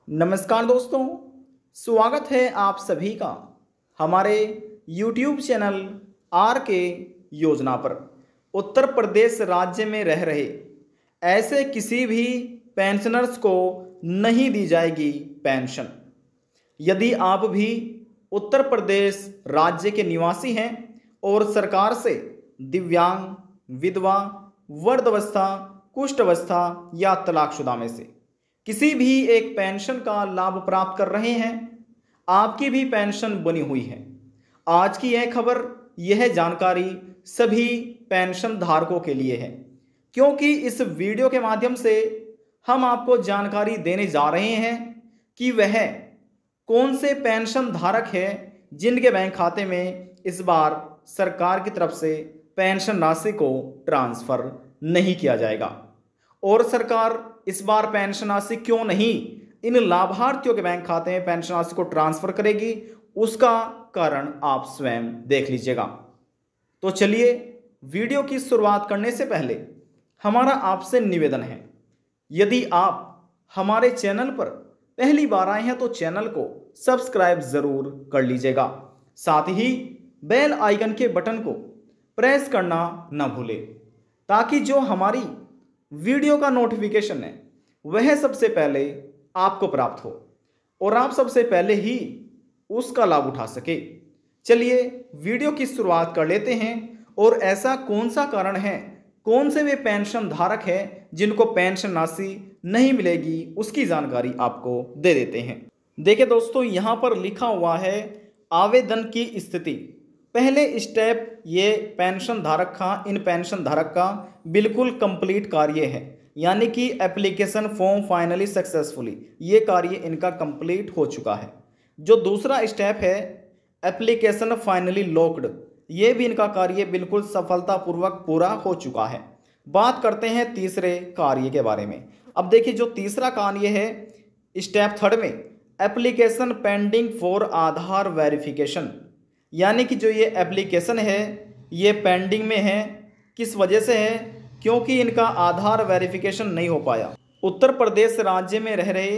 नमस्कार दोस्तों, स्वागत है आप सभी का हमारे YouTube चैनल आर के योजना पर। उत्तर प्रदेश राज्य में रह रहे ऐसे किसी भी पेंशनर्स को नहीं दी जाएगी पेंशन। यदि आप भी उत्तर प्रदेश राज्य के निवासी हैं और सरकार से दिव्यांग, विधवा, वृद्धावस्था, कुष्ठ अवस्था या तलाकशुदा में से किसी भी एक पेंशन का लाभ प्राप्त कर रहे हैं, आपकी भी पेंशन बनी हुई है। आज की यह खबर, यह जानकारी सभी पेंशन धारकों के लिए है, क्योंकि इस वीडियो के माध्यम से हम आपको जानकारी देने जा रहे हैं कि वह कौन से पेंशन धारक है जिनके बैंक खाते में इस बार सरकार की तरफ से पेंशन राशि को ट्रांसफर नहीं किया जाएगा। और सरकार इस बार पेंशन राशि क्यों नहीं इन लाभार्थियों के बैंक खाते में पेंशन राशि को ट्रांसफर करेगी, उसका कारण आप स्वयं देख लीजिएगा। तो चलिए, वीडियो की शुरुआत करने से पहले हमारा आपसे निवेदन है, यदि आप हमारे चैनल पर पहली बार आए हैं तो चैनल को सब्सक्राइब जरूर कर लीजिएगा। साथ ही बेल आइकन के बटन को प्रेस करना न भूलें, ताकि जो हमारी वीडियो का नोटिफिकेशन है वह सबसे पहले आपको प्राप्त हो और आप सबसे पहले ही उसका लाभ उठा सके। चलिए वीडियो की शुरुआत कर लेते हैं और ऐसा कौन सा कारण है, कौन से वे पेंशन धारक हैं जिनको पेंशन राशि नहीं मिलेगी, उसकी जानकारी आपको दे देते हैं। देखिए दोस्तों, यहाँ पर लिखा हुआ है आवेदन की स्थिति। पहले स्टेप ये पेंशन धारक का, इन पेंशन धारक का बिल्कुल कंप्लीट कार्य है, यानी कि एप्लीकेशन फॉर्म फाइनली सक्सेसफुली, ये कार्य इनका कंप्लीट हो चुका है। जो दूसरा स्टेप है एप्लीकेशन फाइनली लॉक्ड, ये भी इनका कार्य बिल्कुल सफलतापूर्वक पूरा हो चुका है। बात करते हैं तीसरे कार्य के बारे में। अब देखिए, जो तीसरा कार्य है स्टेप थर्ड में application pending for Aadhaar verification, यानी कि जो ये एप्लीकेशन है ये पेंडिंग में है। किस वजह से है? क्योंकि इनका आधार वेरिफिकेशन नहीं हो पाया। उत्तर प्रदेश राज्य में रह रहे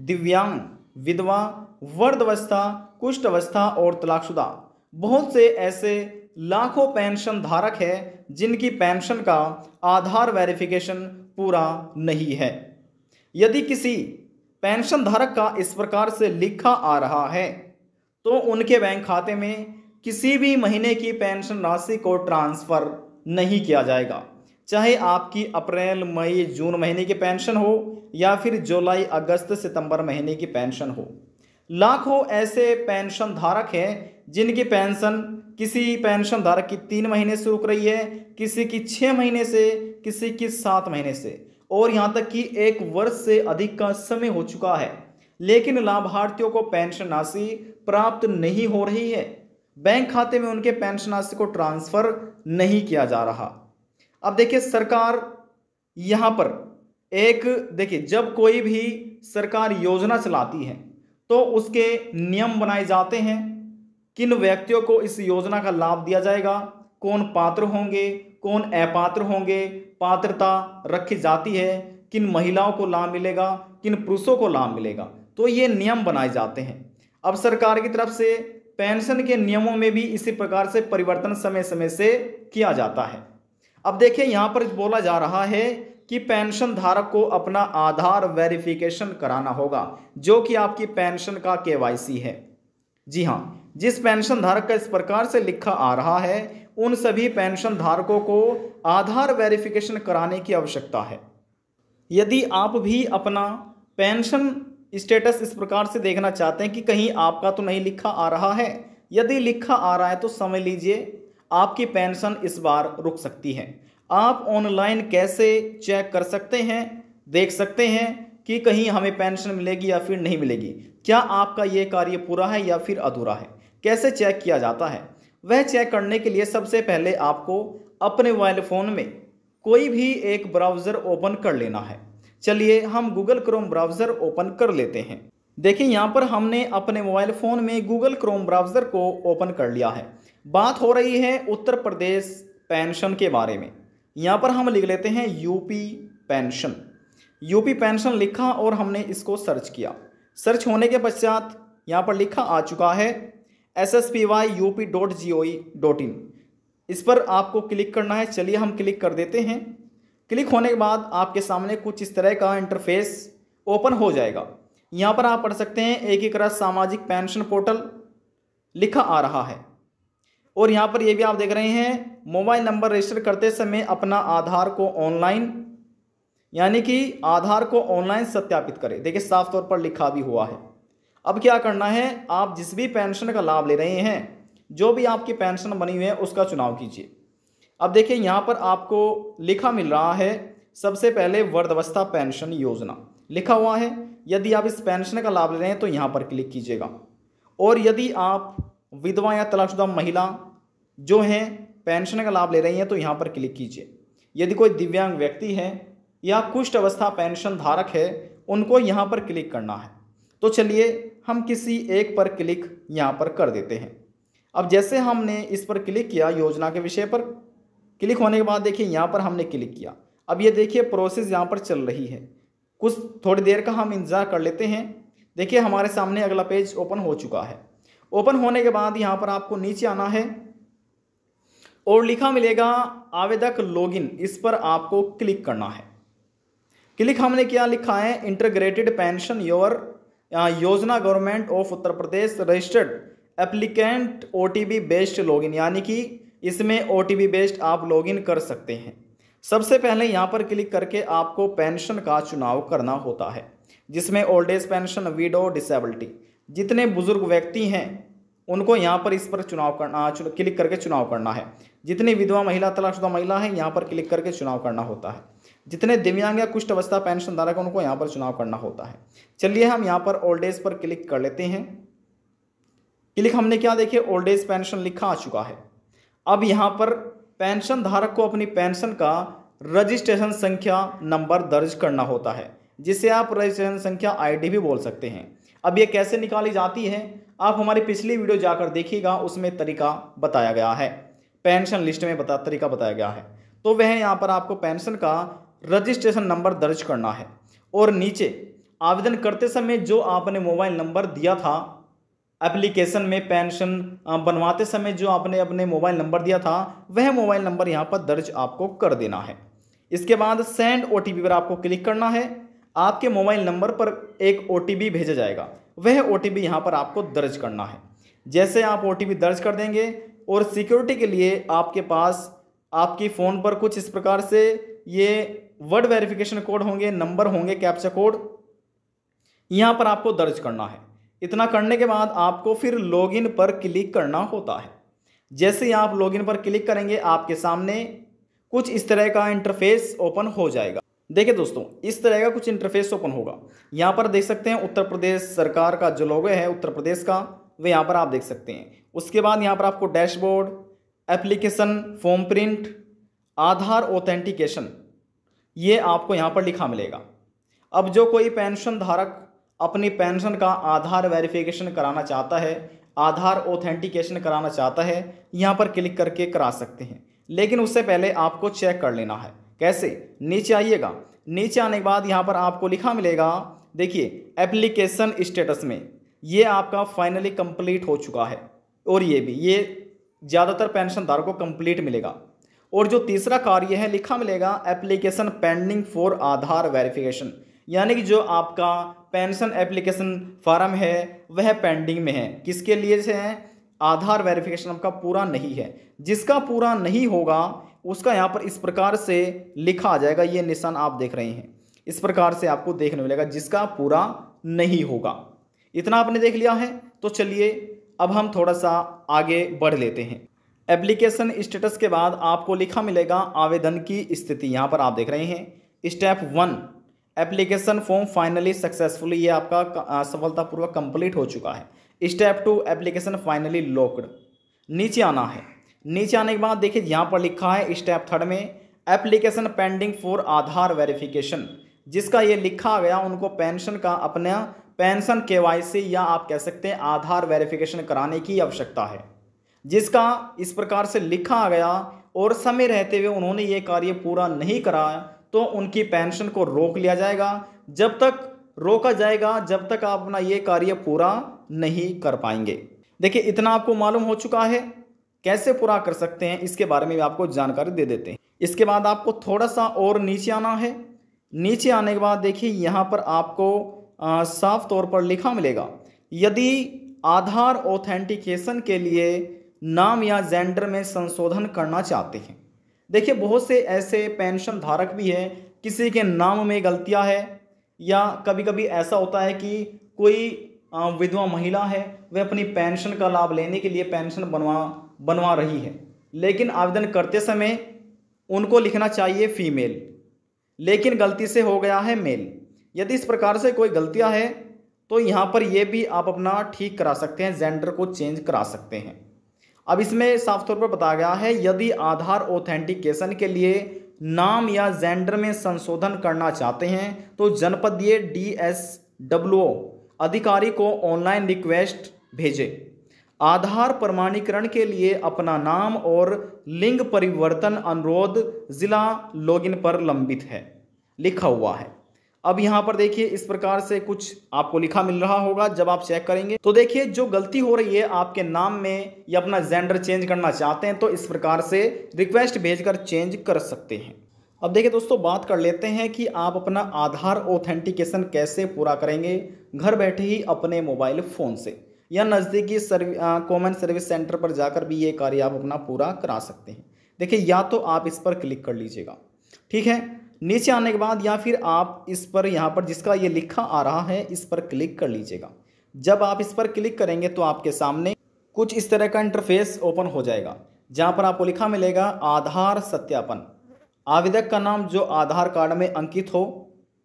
दिव्यांग, विधवा, वृद्धावस्था, कुष्ठ अवस्था और तलाकशुदा बहुत से ऐसे लाखों पेंशन धारक हैं जिनकी पेंशन का आधार वेरिफिकेशन पूरा नहीं है। यदि किसी पेंशन धारक का इस प्रकार से लिखा आ रहा है तो उनके बैंक खाते में किसी भी महीने की पेंशन राशि को ट्रांसफर नहीं किया जाएगा, चाहे आपकी अप्रैल, मई, जून महीने की पेंशन हो या फिर जुलाई, अगस्त, सितंबर महीने की पेंशन हो। लाखों ऐसे पेंशन धारक हैं जिनकी पेंशन किसी पेंशन धारक की 3 महीने से रुक रही है, किसी की 6 महीने से, किसी की 7 महीने से और यहाँ तक कि 1 वर्ष से अधिक का समय हो चुका है, लेकिन लाभार्थियों को पेंशन राशि प्राप्त नहीं हो रही है। बैंक खाते में उनके पेंशन राशि को ट्रांसफर नहीं किया जा रहा। अब देखिए, सरकार यहाँ पर देखिए, जब कोई भी सरकार योजना चलाती है तो उसके नियम बनाए जाते हैं, किन व्यक्तियों को इस योजना का लाभ दिया जाएगा, कौन पात्र होंगे, कौन अपात्र होंगे, पात्रता रखी जाती है, किन महिलाओं को लाभ मिलेगा, किन पुरुषों को लाभ मिलेगा, तो ये नियम बनाए जाते हैं। अब सरकार की तरफ से पेंशन के नियमों में भी इसी प्रकार से परिवर्तन समय समय से किया जाता है। अब देखिए, यहाँ पर बोला जा रहा है कि पेंशन धारक को अपना आधार वेरिफिकेशन कराना होगा, जो कि आपकी पेंशन का केवाईसी है। जी हाँ, जिस पेंशन धारक का इस प्रकार से लिखा आ रहा है उन सभी पेंशन धारकों को आधार वेरिफिकेशन कराने की आवश्यकता है। यदि आप भी अपना पेंशन स्टेटस इस प्रकार से देखना चाहते हैं कि कहीं आपका तो नहीं लिखा आ रहा है, यदि लिखा आ रहा है तो समझ लीजिए आपकी पेंशन इस बार रुक सकती है। आप ऑनलाइन कैसे चेक कर सकते हैं, देख सकते हैं कि कहीं हमें पेंशन मिलेगी या फिर नहीं मिलेगी, क्या आपका ये कार्य पूरा है या फिर अधूरा है, कैसे चेक किया जाता है? वह चेक करने के लिए सबसे पहले आपको अपने मोबाइल फ़ोन में कोई भी एक ब्राउज़र ओपन कर लेना है। चलिए हम गूगल क्रोम ब्राउज़र ओपन कर लेते हैं। देखिए, यहाँ पर हमने अपने मोबाइल फ़ोन में गूगल क्रोम ब्राउज़र को ओपन कर लिया है। बात हो रही है उत्तर प्रदेश पेंशन के बारे में। यहाँ पर हम लिख लेते हैं यूपी पेंशन। यूपी पेंशन लिखा और हमने इसको सर्च किया। सर्च होने के पश्चात यहाँ पर लिखा आ चुका है sspyup.gov.in। इस पर आपको क्लिक करना है। चलिए हम क्लिक कर देते हैं। क्लिक होने के बाद आपके सामने कुछ इस तरह का इंटरफेस ओपन हो जाएगा। यहाँ पर आप पढ़ सकते हैं एकीकृत सामाजिक पेंशन पोर्टल लिखा आ रहा है। और यहाँ पर ये भी आप देख रहे हैं मोबाइल नंबर रजिस्टर करते समय अपना आधार को ऑनलाइन, यानी कि आधार को ऑनलाइन सत्यापित करें। देखिए साफ तौर पर लिखा भी हुआ है। अब क्या करना है, आप जिस भी पेंशन का लाभ ले रहे हैं, जो भी आपकी पेंशन बनी हुई है उसका चुनाव कीजिए। अब देखिए यहाँ पर आपको लिखा मिल रहा है सबसे पहले वृद्धावस्था पेंशन योजना लिखा हुआ है। यदि आप इस पेंशन का लाभ ले रहे हैं तो यहाँ पर क्लिक कीजिएगा। और यदि आप विधवा या तलाकशुदा महिला जो हैं पेंशन का लाभ ले रही हैं तो यहाँ पर क्लिक कीजिए। यदि कोई दिव्यांग व्यक्ति है या कुष्ठ अवस्था पेंशन धारक है उनको यहाँ पर क्लिक करना है। तो चलिए हम किसी एक पर क्लिक यहाँ पर कर देते हैं। अब जैसे हमने इस पर क्लिक किया, योजना के विषय पर क्लिक होने के बाद देखिए यहाँ पर हमने क्लिक किया। अब ये देखिए प्रोसेस यहाँ पर चल रही है। कुछ थोड़ी देर का हम इंतज़ार कर लेते हैं। देखिए हमारे सामने अगला पेज ओपन हो चुका है। ओपन होने के बाद यहाँ पर आपको नीचे आना है और लिखा मिलेगा आवेदक लॉगिन। इस पर आपको क्लिक करना है। क्लिक हमने क्या लिखा है, इंटीग्रेटेड पेंशन योजना government of Uttar Pradesh registered applicant OTP based login, यानी कि इसमें ओटीपी बेस्ड आप लॉगिन कर सकते हैं। सबसे पहले यहाँ पर क्लिक करके आपको पेंशन का चुनाव करना होता है, जिसमें old age pension, window, disability, जितने बुजुर्ग व्यक्ति हैं उनको यहाँ पर इस पर क्लिक करके चुनाव करना है। जितनी विधवा महिला, तलाकशुदा महिला है यहाँ पर क्लिक करके चुनाव करना होता है। जितने दिव्यांग या कुष्ठ अवस्था पेंशन धारक उनको यहाँ पर चुनाव करना होता है। चलिए हम यहाँ पर ओल्ड एज पर क्लिक कर लेते हैं। क्लिक हमने क्या, देखिए ओल्ड एज पेंशन लिखा आ चुका है। अब यहाँ पर पेंशन धारक को अपनी पेंशन का रजिस्ट्रेशन संख्या नंबर दर्ज करना होता है, जिसे आप रजिस्ट्रेशन संख्या आईडी भी बोल सकते हैं। अब ये कैसे निकाली जाती है आप हमारी पिछली वीडियो जाकर देखिएगा, उसमें तरीका बताया गया है, पेंशन लिस्ट में तरीका बताया गया है। तो वह यहाँ पर आपको पेंशन का रजिस्ट्रेशन नंबर दर्ज करना है और नीचे आवेदन करते समय जो आपने मोबाइल नंबर दिया था एप्लीकेशन में, पेंशन बनवाते समय जो आपने अपने मोबाइल नंबर दिया था वह मोबाइल नंबर यहाँ पर दर्ज आपको कर देना है। इसके बाद सेंड ओटीपी पर आपको क्लिक करना है। आपके मोबाइल नंबर पर एक ओटीपी भेजा जाएगा, वह ओटीपी यहाँ पर आपको दर्ज करना है। जैसे आप ओटीपी दर्ज कर देंगे और सिक्योरिटी के लिए आपके पास आपकी फ़ोन पर कुछ इस प्रकार से ये वर्ड वेरिफिकेशन कोड होंगे, नंबर होंगे, कैप्चा कोड यहाँ पर आपको दर्ज करना है। इतना करने के बाद आपको फिर लॉगिन पर क्लिक करना होता है। जैसे ही आप लॉगिन पर क्लिक करेंगे आपके सामने कुछ इस तरह का इंटरफेस ओपन हो जाएगा। देखिए दोस्तों, इस तरह का कुछ इंटरफेस ओपन होगा। यहाँ पर देख सकते हैं उत्तर प्रदेश सरकार का जो लोगो है उत्तर प्रदेश का, वे यहाँ पर आप देख सकते हैं। उसके बाद यहाँ पर आपको डैशबोर्ड, एप्लीकेशन फॉर्म प्रिंट, आधार ऑथेंटिकेशन, ये आपको यहाँ पर लिखा मिलेगा। अब जो कोई पेंशन धारक अपनी पेंशन का आधार वेरिफिकेशन कराना चाहता है, आधार ऑथेंटिकेशन कराना चाहता है, यहाँ पर क्लिक करके करा सकते हैं। लेकिन उससे पहले आपको चेक कर लेना है। कैसे, नीचे आइएगा। नीचे आने के बाद यहाँ पर आपको लिखा मिलेगा, देखिए एप्लीकेशन स्टेटस में ये आपका फाइनली कंप्लीट हो चुका है। और ये ज़्यादातर पेंशन धारकों को कंप्लीट मिलेगा। और जो तीसरा कार्य है लिखा मिलेगा application pending for Aadhaar verification, यानी कि जो आपका पेंशन एप्लीकेशन फॉर्म है वह पेंडिंग में है। किसके लिए से है, आधार वेरिफिकेशन आपका पूरा नहीं है। जिसका पूरा नहीं होगा उसका यहाँ पर इस प्रकार से लिखा आ जाएगा, ये निशान आप देख रहे हैं, इस प्रकार से आपको देखने मिलेगा जिसका पूरा नहीं होगा। इतना आपने देख लिया है। तो चलिए अब हम थोड़ा सा आगे बढ़ लेते हैं। एप्लीकेशन स्टेटस के बाद आपको लिखा मिलेगा आवेदन की स्थिति, यहाँ पर आप देख रहे हैं step 1 application form finally successfully, ये आपका सफलतापूर्वक कंप्लीट हो चुका है। Step 2 application finally locked. नीचे आना है। नीचे आने के बाद देखिए यहाँ पर लिखा है स्टेप 3 में application pending for Aadhaar verification, जिसका ये लिखा गया उनको पेंशन का अपना पेंशन केवाईसी या आप कह सकते हैं आधार वेरिफिकेशन कराने की आवश्यकता है, जिसका इस प्रकार से लिखा गया और समय रहते हुए उन्होंने ये कार्य पूरा नहीं कराया तो उनकी पेंशन को रोक लिया जाएगा जब तक रोका जाएगा जब तक आप अपना ये कार्य पूरा नहीं कर पाएंगे। देखिए, इतना आपको मालूम हो चुका है। कैसे पूरा कर सकते हैं इसके बारे में भी आपको जानकारी दे देते हैं। इसके बाद आपको थोड़ा सा और नीचे आना है। नीचे आने के बाद देखिए यहाँ पर आपको साफ तौर पर लिखा मिलेगा, यदि आधार ऑथेंटिकेशन के लिए नाम या जेंडर में संशोधन करना चाहते हैं। देखिए, बहुत से ऐसे पेंशन धारक भी हैं, किसी के नाम में गलतियां है, या कभी कभी ऐसा होता है कि कोई विधवा महिला है, वह अपनी पेंशन का लाभ लेने के लिए पेंशन बनवा रही है, लेकिन आवेदन करते समय उनको लिखना चाहिए फीमेल, लेकिन गलती से हो गया है मेल। यदि इस प्रकार से कोई गलतियां है तो यहाँ पर यह भी आप अपना ठीक करा सकते हैं, जेंडर को चेंज करा सकते हैं। अब इसमें साफ तौर पर बताया गया है, यदि आधार ऑथेंटिकेशन के लिए नाम या जेंडर में संशोधन करना चाहते हैं तो जनपदीय DSWO अधिकारी को ऑनलाइन रिक्वेस्ट भेजें। आधार प्रमाणीकरण के लिए अपना नाम और लिंग परिवर्तन अनुरोध जिला लॉगिन पर लंबित है, लिखा हुआ है। अब यहाँ पर देखिए इस प्रकार से कुछ आपको लिखा मिल रहा होगा। जब आप चेक करेंगे तो देखिए जो गलती हो रही है आपके नाम में, या अपना जेंडर चेंज करना चाहते हैं तो इस प्रकार से रिक्वेस्ट भेजकर चेंज कर सकते हैं। अब देखिए दोस्तों, बात कर लेते हैं कि आप अपना आधार ऑथेंटिकेशन कैसे पूरा करेंगे घर बैठे ही अपने मोबाइल फ़ोन से, या नज़दीकी कॉमन सर्विस सेंटर पर जाकर भी ये कार्य आप अपना पूरा करा सकते हैं। देखिए, या तो आप इस पर क्लिक कर लीजिएगा, ठीक है। नीचे आने के बाद या फिर आप इस पर, यहाँ पर जिसका ये लिखा आ रहा है इस पर क्लिक कर लीजिएगा। जब आप इस पर क्लिक करेंगे तो आपके सामने कुछ इस तरह का इंटरफेस ओपन हो जाएगा, जहाँ पर आपको लिखा मिलेगा आधार सत्यापन। आवेदक का नाम जो आधार कार्ड में अंकित हो,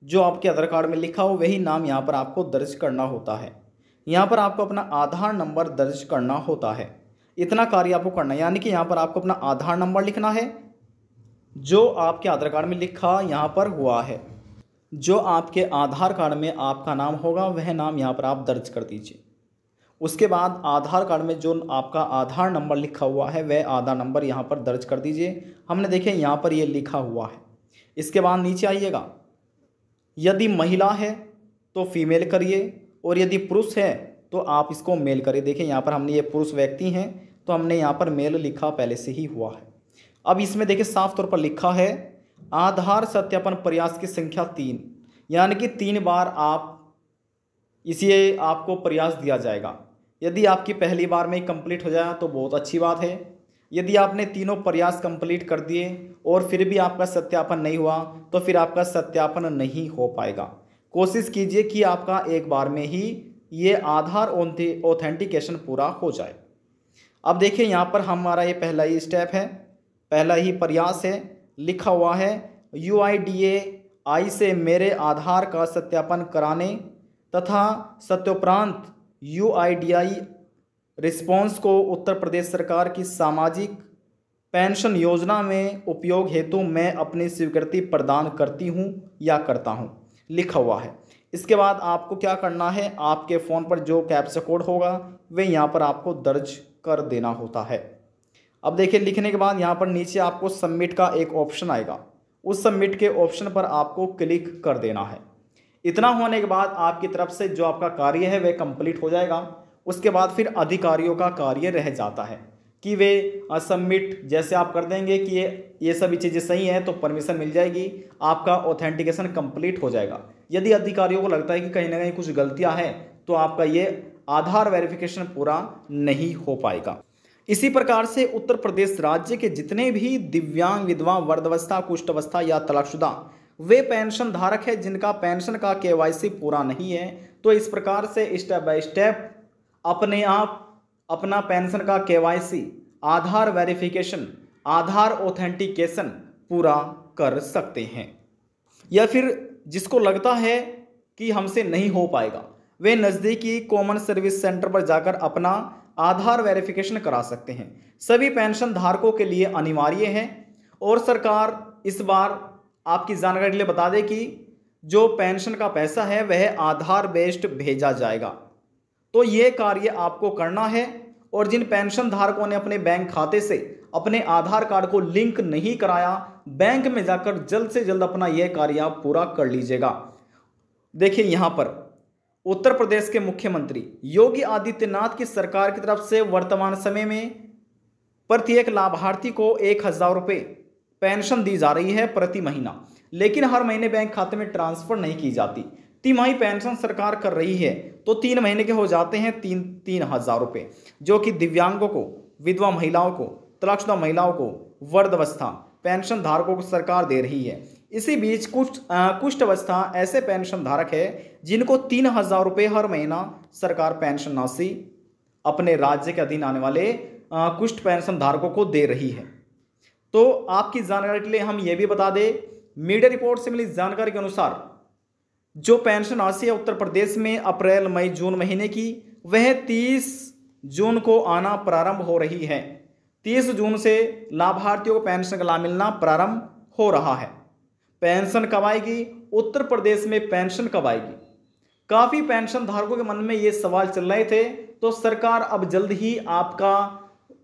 जो आपके आधार कार्ड में लिखा हो, वही नाम यहाँ पर आपको दर्ज करना होता है। यहाँ पर आपको अपना आधार नंबर दर्ज करना होता है। इतना कार्य आपको करना है, यानी कि यहाँ पर आपको अपना आधार नंबर लिखना है, जो आपके आधार कार्ड में लिखा यहाँ पर हुआ है। जो आपके आधार कार्ड में आपका नाम होगा वह नाम यहाँ पर आप दर्ज कर दीजिए। उसके बाद आधार कार्ड में जो आपका आधार नंबर लिखा हुआ है वह आधार नंबर यहाँ पर दर्ज कर दीजिए। हमने देखे यहाँ पर ये लिखा हुआ है। इसके बाद नीचे आइएगा, यदि महिला है तो फीमेल करिए, और यदि पुरुष है तो आप इसको मेल करिए। देखिए यहाँ पर हमने ये पुरुष व्यक्ति हैं तो हमने यहाँ पर मेल लिखा पहले से ही हुआ है। अब इसमें देखिए साफ तौर पर लिखा है आधार सत्यापन प्रयास की संख्या 3, यानी कि 3 बार आप इसे आपको प्रयास दिया जाएगा। यदि आपकी पहली बार में कंप्लीट हो जाए तो बहुत अच्छी बात है। यदि आपने तीनों प्रयास कंप्लीट कर दिए और फिर भी आपका सत्यापन नहीं हुआ तो फिर आपका सत्यापन नहीं हो पाएगा। कोशिश कीजिए कि आपका एक बार में ही ये आधार ऑथेंटिकेशन पूरा हो जाए। अब देखिए यहाँ पर हमारा ये पहला ही स्टेप है, पहला ही प्रयास है। लिखा हुआ है UIDAI से मेरे आधार का सत्यापन कराने तथा सत्योपरांत UIDAI रिस्पॉन्स को उत्तर प्रदेश सरकार की सामाजिक पेंशन योजना में उपयोग हेतु मैं अपनी स्वीकृति प्रदान करती हूँ या करता हूँ, लिखा हुआ है। इसके बाद आपको क्या करना है, आपके फ़ोन पर जो कैप्चा कोड होगा वह यहाँ पर आपको दर्ज कर देना होता है। अब देखिए लिखने के बाद यहाँ पर नीचे आपको सबमिट का एक ऑप्शन आएगा, उस सबमिट के ऑप्शन पर आपको क्लिक कर देना है। इतना होने के बाद आपकी तरफ से जो आपका कार्य है वह कंप्लीट हो जाएगा। उसके बाद फिर अधिकारियों का कार्य रह जाता है कि वे सबमिट जैसे आप कर देंगे कि ये सभी चीज़ें सही हैं तो परमिशन मिल जाएगी, आपका ऑथेंटिकेशन कंप्लीट हो जाएगा। यदि अधिकारियों को लगता है कि कहीं ना कहीं कुछ गलतियां हैं तो आपका ये आधार वेरिफिकेशन पूरा नहीं हो पाएगा। इसी प्रकार से उत्तर प्रदेश राज्य के जितने भी दिव्यांग, विधवा, वृद्धावस्था, कुष्ठावस्था या तलाकशुदा वे पेंशन धारक है जिनका पेंशन का KYC पूरा नहीं है, तो इस प्रकार से स्टेप बाय स्टेप अपने आप अपना पेंशन का KYC, आधार वेरिफिकेशन, आधार ऑथेंटिकेशन पूरा कर सकते हैं। या फिर जिसको लगता है कि हमसे नहीं हो पाएगा वे नज़दीकी कॉमन सर्विस सेंटर पर जाकर अपना आधार वेरिफिकेशन करा सकते हैं। सभी पेंशन धारकों के लिए अनिवार्य है, और सरकार इस बार आपकी जानकारी के लिए बता दें कि जो पेंशन का पैसा है वह आधार बेस्ड भेजा जाएगा। तो ये कार्य आपको करना है, और जिन पेंशन धारकों ने अपने बैंक खाते से अपने आधार कार्ड को लिंक नहीं कराया, बैंक में जाकर जल्द से जल्द अपना यह कार्य आप पूरा कर लीजिएगा। देखिए यहाँ पर उत्तर प्रदेश के मुख्यमंत्री योगी आदित्यनाथ की सरकार की तरफ से वर्तमान समय में प्रत्येक लाभार्थी को 1,000 रुपये पेंशन दी जा रही है प्रति महीना, लेकिन हर महीने बैंक खाते में ट्रांसफर नहीं की जाती। तिमाही पेंशन सरकार कर रही है तो 3 महीने के हो जाते हैं 3,000 रुपये, जो कि दिव्यांगों को, विधवा महिलाओं को, तलाकशुदा महिलाओं को, वृद्धावस्था पेंशन धारकों को सरकार दे रही है। इसी बीच कुष्ठ अवस्था ऐसे पेंशन धारक है जिनको 3,000 रुपये हर महीना सरकार पेंशन राशि अपने राज्य के अधीन आने वाले कुष्ठ पेंशन धारकों को दे रही है। तो आपकी जानकारी के लिए हम ये भी बता दें, मीडिया रिपोर्ट से मिली जानकारी के अनुसार जो पेंशन राशि है उत्तर प्रदेश में अप्रैल मई जून महीने की, वह 30 जून को आना प्रारंभ हो रही है। 30 जून से लाभार्थियों को पेंशन का लाभ मिलना प्रारंभ हो रहा है। पेंशन कब आएगी? उत्तर प्रदेश में पेंशन कब आएगी? काफ़ी पेंशन धारकों के मन में ये सवाल चल रहे थे, तो सरकार अब जल्द ही आपका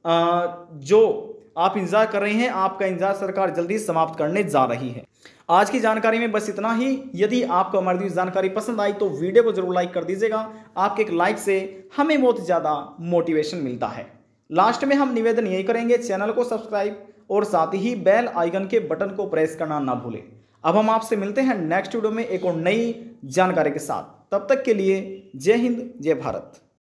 जो आप इंतजार कर रहे हैं, आपका इंतजार सरकार जल्दी समाप्त करने जा रही है। आज की जानकारी में बस इतना ही। यदि आपको हमारी दी जानकारी पसंद आई तो वीडियो को जरूर लाइक कर दीजिएगा। आपके एक लाइक से हमें बहुत ज़्यादा मोटिवेशन मिलता है। लास्ट में हम निवेदन यही करेंगे, चैनल को सब्सक्राइब और साथ ही बेल आइकन के बटन को प्रेस करना ना भूलें। अब हम आपसे मिलते हैं नेक्स्ट वीडियो में एक और नई जानकारी के साथ। तब तक के लिए जय हिंद, जय भारत।